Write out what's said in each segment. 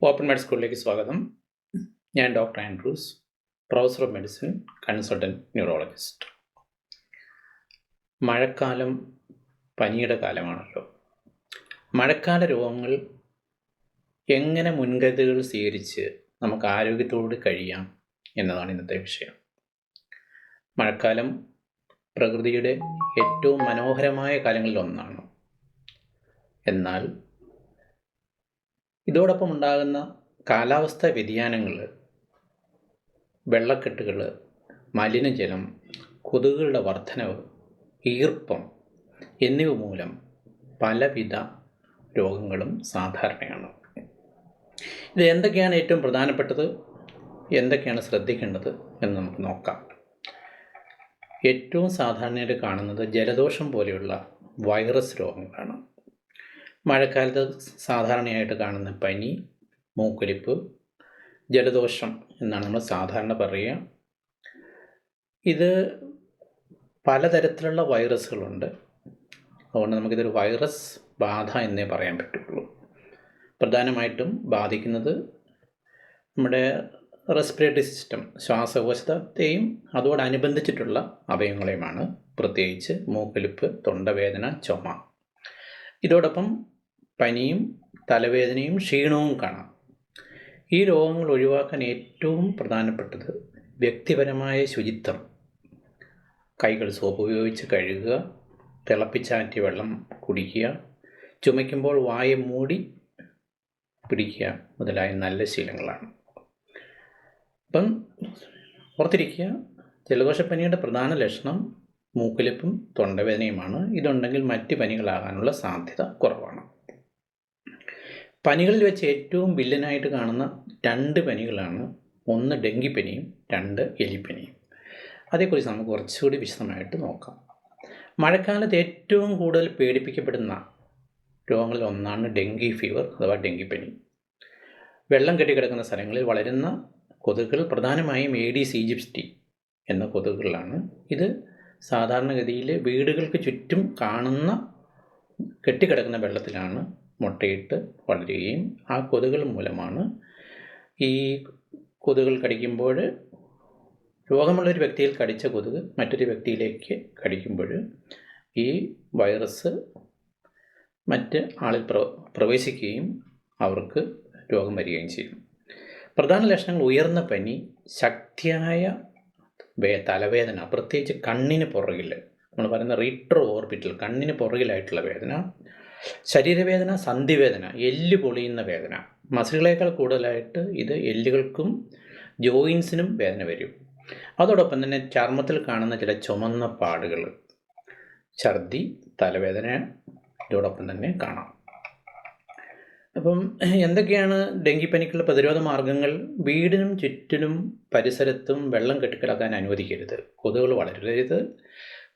Open മെഡ് സ്കൂളിലേക്ക് സ്വാഗതം. ഞാൻ doctor Andrews, professor of medicine, consultant neurologist. മഴക്കാലം പനിയുടെ കാലമാണല്ലോ. മഴക്കാല രോഗങ്ങൾ എങ്ങനെ മുൻകരുതലുകൾ സ്വീകരിച്ച് നമുക്ക് ആരോഗ്യത്തോട് കഴിയാം എന്നതാണ് ഇന്നത്തെ വിഷയം. മഴക്കാലം പ്രകൃതിയുടെ ഏറ്റവും മനോഹരമായ കാലങ്ങളിൽ ഒന്നാണ്. എന്നാൽ ഇതോടൊപ്പം ഉണ്ടാകുന്ന കാലാവസ്ഥാ വ്യതിയാനങ്ങൾ, വെള്ളക്കെട്ടുകൾ, മലിനജലം, കൊതുകുകളുടെ വർധനവ്, ഈർപ്പം എന്നിവ മൂലം പലവിധ രോഗങ്ങളും സാധാരണയാണ്. ഇത് എന്തൊക്കെയാണ് ഏറ്റവും പ്രധാനപ്പെട്ടത്, എന്തൊക്കെയാണ് ശ്രദ്ധിക്കേണ്ടത് എന്ന് നമുക്ക് നോക്കാം. ഏറ്റവും സാധാരണയായിട്ട് കാണുന്നത് ജലദോഷം പോലെയുള്ള വൈറസ് രോഗങ്ങളാണ്. മഴക്കാലത്ത് സാധാരണയായിട്ട് കാണുന്ന പനി, മൂക്കൊലിപ്പ്, ജലദോഷം എന്നാണ് നമ്മൾ സാധാരണ പറയുക. ഇത് പലതരത്തിലുള്ള വൈറസുകളുണ്ട്. അതുകൊണ്ട് നമുക്കിതൊരു വൈറസ് ബാധ എന്നേ പറയാൻ പറ്റുള്ളൂ. പ്രധാനമായിട്ടും ബാധിക്കുന്നത് നമ്മുടെ റെസ്പിറേറ്ററി സിസ്റ്റം, ശ്വാസകോശത്തെയും അതോടനുബന്ധിച്ചിട്ടുള്ള അവയവങ്ങളെയുമാണ്. പ്രത്യേകിച്ച് മൂക്കൊലിപ്പ്, തൊണ്ടവേദന, ചുമ. ഇതോടൊപ്പം പനിയും തലവേദനയും ക്ഷീണവും കാണാം. ഈ രോഗങ്ങൾ ഒഴിവാക്കാൻ ഏറ്റവും പ്രധാനപ്പെട്ടത് വ്യക്തിപരമായ ശുചിത്വം. കൈകൾ സോപ്പ് ഉപയോഗിച്ച് കഴുകുക, തിളപ്പിച്ചാറ്റിയ വെള്ളം കുടിക്കുക, ചുമയ്ക്കുമ്പോൾ വായ മൂടി പിടിക്കുക മുതലായ നല്ല ശീലങ്ങളാണ്. അപ്പം ഓർത്തിരിക്കുക, ജലദോഷപ്പനിയുടെ പ്രധാന ലക്ഷണം മൂക്കൊലിപ്പും തൊണ്ടവേദനയുമാണ്. ഇതുണ്ടെങ്കിൽ മറ്റ് പനികളാകാനുള്ള സാധ്യത കുറവാണ്. പനികളിൽ വെച്ച് ഏറ്റവും വില്ലനായിട്ട് കാണുന്ന 2 പനികളാണ്. ഒന്ന് ഡെങ്കിപ്പനിയും 2 എലിപ്പനിയും. അതേക്കുറിച്ച് നമുക്ക് കുറച്ചുകൂടി വിശദമായിട്ട് നോക്കാം. മഴക്കാലത്ത് ഏറ്റവും കൂടുതൽ പേടിപ്പിക്കപ്പെടുന്ന രോഗങ്ങളിൽ ഒന്നാണ് ഡെങ്കി ഫീവർ അഥവാ ഡെങ്കിപ്പനി. വെള്ളം കെട്ടിക്കിടക്കുന്ന സ്ഥലങ്ങളിൽ വളരുന്ന കൊതുകുകൾ പ്രധാനമായും ഏഡീസ് ഈജിപ്റ്റി എന്ന കൊതുകുകളാണ്. ഇത് സാധാരണഗതിയിൽ വീടുകൾക്ക് ചുറ്റും കാണുന്ന കെട്ടിക്കിടക്കുന്ന വെള്ളത്തിലാണ് മുട്ടയിട്ട് വളരുകയും ആ കൊതുകുകൾ മൂലമാണ് ഈ കൊതുകുകൾ കടിക്കുമ്പോൾ, രോഗമുള്ളൊരു വ്യക്തിയിൽ കടിച്ച കൊതുക് മറ്റൊരു വ്യക്തിയിലേക്ക് കടിക്കുമ്പോൾ ഈ വൈറസ് മറ്റ് ആളിൽ പ്രവേശിക്കുകയും അവർക്ക് രോഗം വരികയും ചെയ്യും. പ്രധാന ലക്ഷണങ്ങൾ ഉയർന്ന പനി, ശക്തിയായ തലവേദന, പ്രത്യേകിച്ച് കണ്ണിന് പുറകിൽ, നമ്മൾ പറയുന്ന റീട്രോ ഓർബിറ്റൽ, കണ്ണിന് പുറകിലായിട്ടുള്ള വേദന, ശരീരവേദന, സന്ധിവേദന, എല്ല് പൊളിയുന്ന വേദന. മസിലുകളേക്കാൾ കൂടുതലായിട്ട് ഇത് എല്ലുകൾക്കും ജോയിൻസിനും വേദന വരും. അതോടൊപ്പം തന്നെ ചർമ്മത്തിൽ കാണുന്ന ചില ചുമന്ന പാടുകൾ, ഛർദി, തലവേദന ഇതോടൊപ്പം തന്നെ കാണാം. അപ്പം എന്തൊക്കെയാണ് ഡെങ്കിപ്പനിക്കുള്ള പ്രതിരോധ മാർഗങ്ങൾ? വീടിനും ചുറ്റിനും പരിസരത്തും വെള്ളം കെട്ടിക്കിടക്കാൻ അനുവദിക്കരുത്. കൊതുകുകൾ വളരരുത്.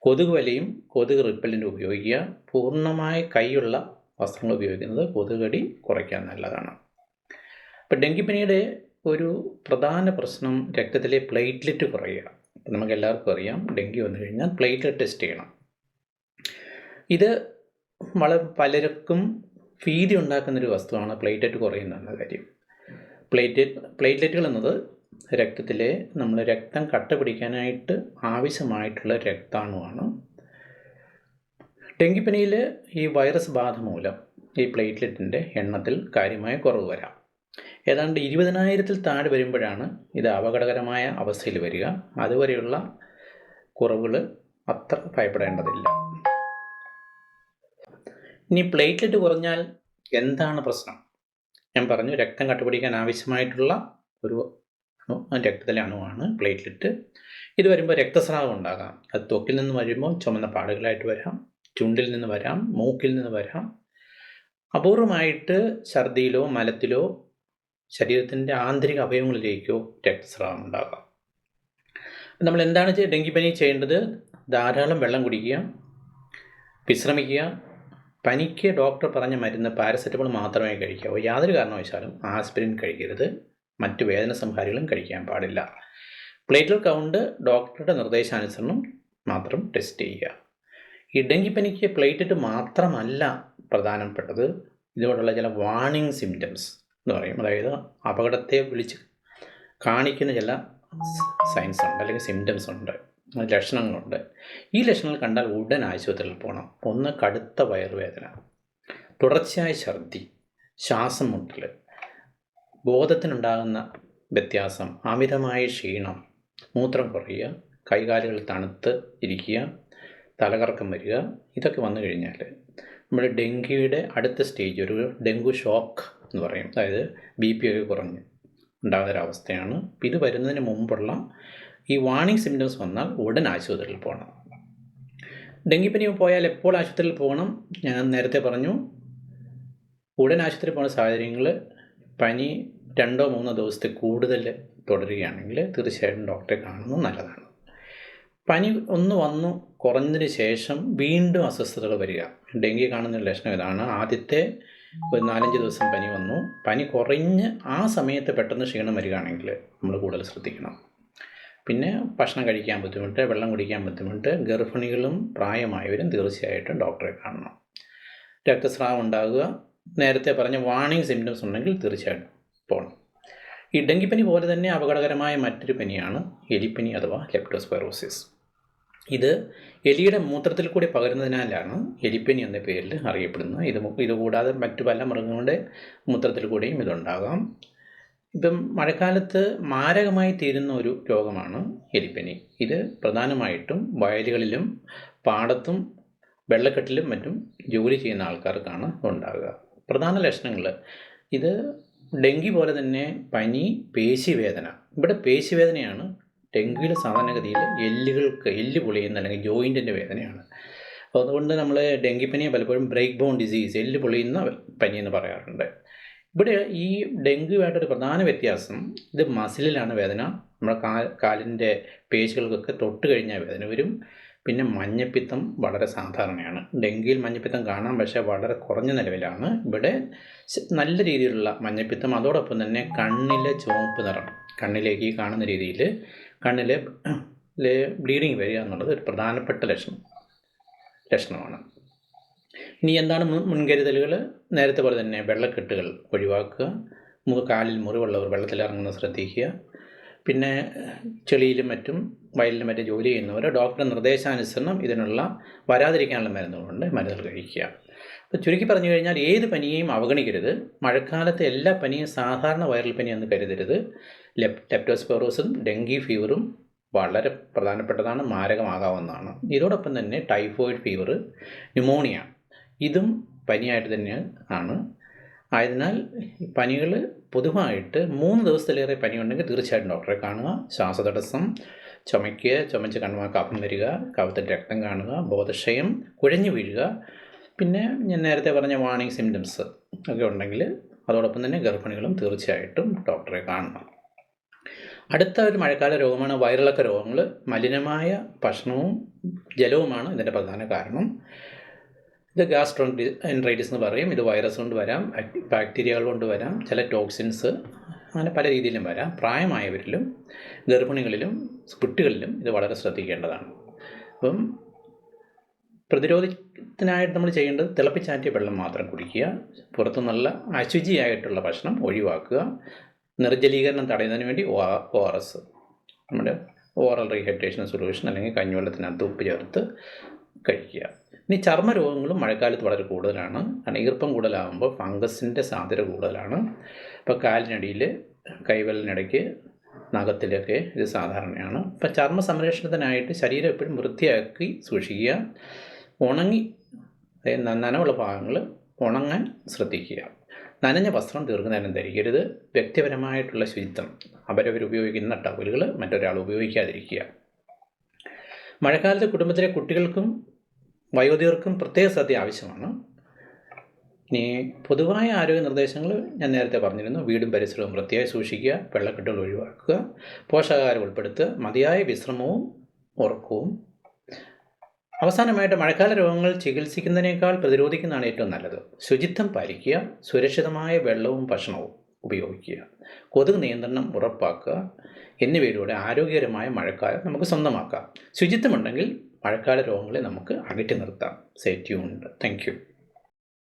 കൊതുക് വലയും കൊതുക് റിപ്പല്ലൻ്റ് ഉപയോഗിക്കുക. പൂർണ്ണമായ കൈയുള്ള വസ്ത്രങ്ങൾ ഉപയോഗിക്കുന്നത് കൊതുകടി കുറയ്ക്കാൻ നല്ലതാണ്. ഇപ്പം ഡെങ്കിപ്പനിയുടെ ഒരു പ്രധാന പ്രശ്നം രക്തത്തിലെ പ്ലേറ്റ്ലെറ്റ് കുറയുക. നമുക്ക് എല്ലാവർക്കും അറിയാം, ഡെങ്കി വന്നു കഴിഞ്ഞാൽ പ്ലേറ്റ്ലെറ്റ് ടെസ്റ്റ് ചെയ്യണം. ഇത് പലർക്കും ഭീതി ഉണ്ടാക്കുന്നൊരു വസ്തുവാണ് പ്ലേറ്റ്ലെറ്റ് കുറയുന്ന എന്ന കാര്യം. പ്ലേറ്റ്ലെറ്റുകൾ എന്നത് രക്തത്തിലെ രക്തം കട്ട പിടിക്കാനായിട്ട് ആവശ്യമായിട്ടുള്ള രക്താണുവാണ്. ഡെങ്കിപ്പനിയിൽ ഈ വൈറസ് ബാധ മൂലം ഈ പ്ലേറ്റ്ലെറ്റിൻ്റെ എണ്ണത്തിൽ കാര്യമായ കുറവ് വരാം. ഏതാണ്ട് 20,000-ൽ താഴെ വരുമ്പോഴാണ് ഇത് അപകടകരമായ അവസ്ഥയിൽ വരിക. അതുവരെയുള്ള കുറവുകൾ അത്ര ഭയപ്പെടേണ്ടതില്ല. ഇനി പ്ലേറ്റ്ലെറ്റ് കുറഞ്ഞാൽ എന്താണ് പ്രശ്നം? ഞാൻ പറഞ്ഞു, രക്തം കട്ടപിടിക്കാൻ ആവശ്യമായിട്ടുള്ള ഒരു രക്തത്തിലെ അണുവാണ് പ്ലേറ്റ്ലെറ്റ്. ഇത് വരുമ്പോൾ രക്തസ്രാവം ഉണ്ടാകാം. അത് ത്വക്കിൽ നിന്ന് വരുമ്പോൾ ചുമന്ന പാടുകളായിട്ട് വരാം, ചുണ്ടിൽ നിന്ന് വരാം, മൂക്കിൽ നിന്ന് വരാം. അപൂർവമായിട്ട് ഛർദിയിലോ മലത്തിലോ ശരീരത്തിൻ്റെ ആന്തരിക അവയവങ്ങളിലേക്കോ രക്തസ്രാവം ഉണ്ടാകാം. നമ്മൾ എന്താണ് ഡെങ്കിപ്പനി ചെയ്യേണ്ടത്? ധാരാളം വെള്ളം കുടിക്കുക, വിശ്രമിക്കുക. പനിക്ക് ഡോക്ടർ പറഞ്ഞ മരുന്ന് പാരസെറ്റമോൾ മാത്രമേ കഴിക്കാവൂ. യാതൊരു കാരണവശാലും ആസ്പിരിൻ കഴിക്കരുത്. മറ്റ് വേദന സംഹാരികളും കഴിക്കാൻ പാടില്ല. പ്ലേറ്റ്ലെറ്റ് കൗണ്ട് ഡോക്ടറുടെ നിർദ്ദേശാനുസരണം മാത്രം ടെസ്റ്റ് ചെയ്യുക. ഈ ഡെങ്കിപ്പനിക്ക് പ്ലേറ്റ്ലെറ്റ് മാത്രമല്ല പ്രധാനപ്പെട്ടത്, ഇതോടുള്ള ചില വാർണിംഗ് സിംറ്റംസ് എന്ന് പറയും. അതായത് അപകടത്തെ വിളിച്ച് കാണിക്കുന്ന ചില സയൻസ് ഉണ്ട്, അല്ലെങ്കിൽ സിംറ്റംസ് ഉണ്ട്, ലക്ഷണങ്ങളുണ്ട്. ഈ ലക്ഷണങ്ങൾ കണ്ടാൽ ഉടൻ ആശുപത്രിയിൽ പോകണം. ഒന്ന്, കടുത്ത വയറുവേദന, തുടർച്ചയായ ഛർദി, ശ്വാസം മുട്ടൽ, ബോധത്തിനുണ്ടാകുന്ന വ്യത്യാസം, അമിതമായ ക്ഷീണം, മൂത്രം കുറയുക, കൈകാലുകൾ തണുത്ത് ഇരിക്കുക, തലകറക്കം വരിക, ഇതൊക്കെ വന്നു കഴിഞ്ഞാൽ നമ്മൾ ഡെങ്കിയുടെ അടുത്ത സ്റ്റേജ്, ഒരു ഡെങ്കു ഷോക്ക് എന്ന് പറയും. അതായത് BP ഒക്കെ കുറഞ്ഞ് ഉണ്ടാകുന്നൊരവസ്ഥയാണ്. ഇത് വരുന്നതിന് മുമ്പുള്ള ഈ വാർണിംഗ് സിംറ്റംസ് വന്നാൽ ഉടൻ ആശുപത്രിയിൽ പോകണം. ഡെങ്കിപ്പനി പോയാൽ എപ്പോൾ ആശുപത്രിയിൽ പോകണം? ഞാൻ നേരത്തെ പറഞ്ഞു, ഉടൻ ആശുപത്രിയിൽ പോകുന്ന സാഹചര്യങ്ങൾ, പനി 2-3 ദിവസത്തെ കൂടുതൽ തുടരുകയാണെങ്കിൽ തീർച്ചയായിട്ടും ഡോക്ടറെ കാണുന്നത് നല്ലതാണ്. പനി ഒന്ന് വന്നു കുറഞ്ഞതിന് ശേഷം വീണ്ടും അസ്വസ്ഥതകൾ വരിക, ഡെങ്കി കാണുന്ന ലക്ഷണം ഇതാണ്. ആദ്യത്തെ ഒരു 4-5 ദിവസം പനി വന്നു, പനി കുറഞ്ഞ് ആ സമയത്ത് പെട്ടെന്ന് ക്ഷീണം വരികയാണെങ്കിൽ നമ്മൾ കൂടുതൽ ശ്രദ്ധിക്കണം. പിന്നെ ഭക്ഷണം കഴിക്കാൻ ബുദ്ധിമുട്ട്, വെള്ളം കുടിക്കാൻ ബുദ്ധിമുട്ട്, ഗർഭിണികളും പ്രായമായവരും തീർച്ചയായിട്ടും ഡോക്ടറെ കാണണം. രക്തസ്രാവം ഉണ്ടാകുക, നേരത്തെ പറഞ്ഞ വാർണിംഗ് സിംറ്റംസ് ഉണ്ടെങ്കിൽ തീർച്ചയായിട്ടും പോകണം. ഈ ഡെങ്കിപ്പനി പോലെ തന്നെ അപകടകരമായ മറ്റൊരു പനിയാണ് എലിപ്പനി അഥവാ ലെപ്റ്റോസ്പൈറോസിസ്. ഇത് എലിയുടെ മൂത്രത്തിൽ കൂടി പകരുന്നതിനാലാണ് എലിപ്പനി എന്ന പേരിൽ അറിയപ്പെടുന്നത്. ഇതുകൂടാതെ മറ്റു പല മൃഗങ്ങളുടെ മൂത്രത്തിൽ കൂടിയും ഇതുണ്ടാകാം. ഇപ്പം മഴക്കാലത്ത് മാരകമായി തീരുന്ന ഒരു രോഗമാണ് എലിപ്പനി. ഇത് പ്രധാനമായിട്ടും വയലുകളിലും പാടത്തും വെള്ളക്കെട്ടിലും മറ്റും ജോലി ചെയ്യുന്ന ആൾക്കാർക്കാണ് ഉണ്ടാകുക. പ്രധാന ലക്ഷണങ്ങൾ, ഇത് ഡെങ്കി പോലെ തന്നെ പനി, പേശിവേദന. ഇവിടെ പേശിവേദനയാണ്. ഡെങ്കിയിലെ സാധാരണഗതിയിൽ എല്ല് പൊളിയുന്ന അല്ലെങ്കിൽ ജോയിൻറ്റിൻ്റെ വേദനയാണ്. അപ്പോൾ അതുകൊണ്ട് നമ്മൾ ഡെങ്കിപ്പനിയെ പലപ്പോഴും ബ്രേക്ക് ബോൺ ഡിസീസ്, എല്ല് പൊളിയുന്ന പനി എന്ന് പറയാറുണ്ട്. ഇവിടെ ഈ ഡെങ്കുവായിട്ടൊരു പ്രധാന വ്യത്യാസം, ഇത് മസിലിലാണ് വേദന. നമ്മുടെ കാലിൻ്റെ പേശികൾക്കൊക്കെ തൊട്ട് കഴിഞ്ഞാൽ വേദന വരും. പിന്നെ മഞ്ഞപ്പിത്തം വളരെ സാധാരണയാണ്. ഡെങ്കിയിൽ മഞ്ഞപ്പിത്തം കാണാം, പക്ഷേ വളരെ കുറഞ്ഞ നിലവിലാണ്. ഇവിടെ നല്ല രീതിയിലുള്ള മഞ്ഞപ്പിത്തം, അതോടൊപ്പം തന്നെ കണ്ണിലെ ചുവപ്പ് നിറം, കണ്ണിലേക്ക് കാണുന്ന രീതിയിൽ കണ്ണിലെ ബ്ലീഡിങ് വരിക എന്നുള്ളത് ഒരു പ്രധാനപ്പെട്ട ലക്ഷണമാണ്. ഇനി എന്താണ് മുൻകരുതലുകൾ? നേരത്തെ പോലെ തന്നെ വെള്ളക്കെട്ടുകൾ ഒഴിവാക്കുക, കാലിൽ മുറിവുള്ളവർ വെള്ളത്തിലിറങ്ങുന്നത് ശ്രദ്ധിക്കുക. പിന്നെ ചെളിയിലും മറ്റും വയലിലും മറ്റും ജോലി ചെയ്യുന്നവർ ഡോക്ടറുടെ നിർദ്ദേശാനുസരണം ഇതിനുള്ള വരാതിരിക്കാനുള്ള മരുന്നുകളുണ്ട്, മരുന്നുകൾ കഴിക്കുക. അപ്പോൾ ചുരുക്കി പറഞ്ഞു കഴിഞ്ഞാൽ ഏത് പനിയെയും അവഗണിക്കരുത്. മഴക്കാലത്തെ എല്ലാ പനിയും സാധാരണ വൈറൽ പനിയെന്ന് കരുതരുത്. ലെപ്റ്റോസ്പൈറോസും ഡെങ്കി ഫീവറും വളരെ പ്രധാനപ്പെട്ടതാണ്, മാരകമാകാവുന്നതാണ്. ഇതോടൊപ്പം തന്നെ ടൈഫോയിഡ് ഫീവർ, ന്യൂമോണിയ, ഇതും പനിയായിട്ട് തന്നെ ആണ്. ആയതിനാൽ പനികൾ പൊതുവായിട്ട് 3 ദിവസത്തിലേറെ പനിയുണ്ടെങ്കിൽ തീർച്ചയായിട്ടും ഡോക്ടറെ കാണുക. ശ്വാസതടസ്സം, ചുമച്ച് കണ്ണ് കഫം വരിക, കഫത്തിൽ രക്തം കാണുക, ബോധക്ഷയം, കുഴഞ്ഞു വീഴുക, പിന്നെ ഞാൻ നേരത്തെ പറഞ്ഞ വാർണിംഗ് സിംറ്റംസ് ഒക്കെ ഉണ്ടെങ്കിൽ അതോടൊപ്പം തന്നെ ഗർഭിണികളും തീർച്ചയായിട്ടും ഡോക്ടറെ കാണണം. അടുത്ത ഒരു മഴക്കാല രോഗമാണ് വയറിളക്ക രോഗങ്ങൾ. മലിനമായ ഭക്ഷണവും ജലവുമാണ് ഇതിൻ്റെ പ്രധാന കാരണം. ഇത് ഗ്യാസ്ട്രോഎൻട്രൈറ്റിസ് എന്ന് പറയും. ഇത് വൈറസ് കൊണ്ട് വരാം, ബാക്ടീരിയകൾ കൊണ്ട് വരാം, ചില ടോക്സിൻസ്, അങ്ങനെ പല രീതിയിലും വരാം. പ്രായമായവരിലും ഗർഭിണികളിലും കുട്ടികളിലും ഇത് വളരെ ശ്രദ്ധിക്കേണ്ടതാണ്. അപ്പം പ്രതിരോധത്തിനായിട്ട് നമ്മൾ ചെയ്യേണ്ടത് തിളപ്പിച്ചാറ്റിയ വെള്ളം മാത്രം കുടിക്കുക, പുറത്തുനിന്നുള്ള അശുചിയായിട്ടുള്ള ഭക്ഷണം ഒഴിവാക്കുക, നിർജ്ജലീകരണം തടയുന്നതിന് വേണ്ടി ORS, നമ്മുടെ ഓറൽ റീഹൈഡ്രേഷൻ സൊല്യൂഷൻ അല്ലെങ്കിൽ കഞ്ഞിവെള്ളത്തിനകത്ത് ഉപ്പ് ചേർത്ത് കഴിക്കുക. ഇനി ചർമ്മരോഗങ്ങളും മഴക്കാലത്ത് വളരെ കൂടുതലാണ്. കാരണം ഈർപ്പം കൂടുതലാകുമ്പോൾ ഫംഗസിൻ്റെ സാധ്യത കൂടുതലാണ്. ഇപ്പോൾ കാലിനടിയിൽ, കൈവിരലിനിടയ്ക്ക്, നഖത്തിലൊക്കെ ഇത് സാധാരണയാണ്. ഇപ്പോൾ ചർമ്മ സംരക്ഷണത്തിനായിട്ട് ശരീരം എപ്പോഴും വൃത്തിയാക്കി സൂക്ഷിക്കുക. നനവുള്ള ഭാഗങ്ങൾ ഉണങ്ങാൻ ശ്രദ്ധിക്കുക. നനഞ്ഞ വസ്ത്രം ദീർഘനേരം ധരിക്കരുത്. വ്യക്തിപരമായിട്ടുള്ള ശുചിത്വം, അവരവരുപയോഗിക്കുന്ന ടവലുകൾ മറ്റൊരാൾ ഉപയോഗിക്കാതിരിക്കുക. മഴക്കാലത്ത് കുടുംബത്തിലെ കുട്ടികൾക്കും വയോധികർക്കും പ്രത്യേക ശ്രദ്ധ ആവശ്യമാണ്. ഇനി പൊതുവായ ആരോഗ്യ നിർദ്ദേശങ്ങൾ ഞാൻ നേരത്തെ പറഞ്ഞിരുന്നു. വീടും പരിസരവും വൃത്തിയായി സൂക്ഷിക്കുക, വെള്ളക്കെട്ടുകൾ ഒഴിവാക്കുക, പോഷകാഹാരം ഉൾപ്പെടുത്തുക, മതിയായ വിശ്രമവും ഉറക്കവും. അവസാനമായിട്ട് മഴക്കാല രോഗങ്ങൾ ചികിത്സിക്കുന്നതിനേക്കാൾ പ്രതിരോധിക്കുന്നതാണ് ഏറ്റവും നല്ലത്. ശുചിത്വം പാലിക്കുക, സുരക്ഷിതമായ വെള്ളവും ഭക്ഷണവും ഉപയോഗിക്കുക, കൊതുക് നിയന്ത്രണം ഉറപ്പാക്കുക എന്നിവയിലൂടെ ആരോഗ്യകരമായ മഴക്കാലം നമുക്ക് സ്വന്തമാക്കാം. ശുചിത്വമുണ്ടെങ്കിൽ മഴക്കാല രോഗങ്ങളെ നമുക്ക് അകറ്റി നിർത്താം. Stay tuned. Thank you.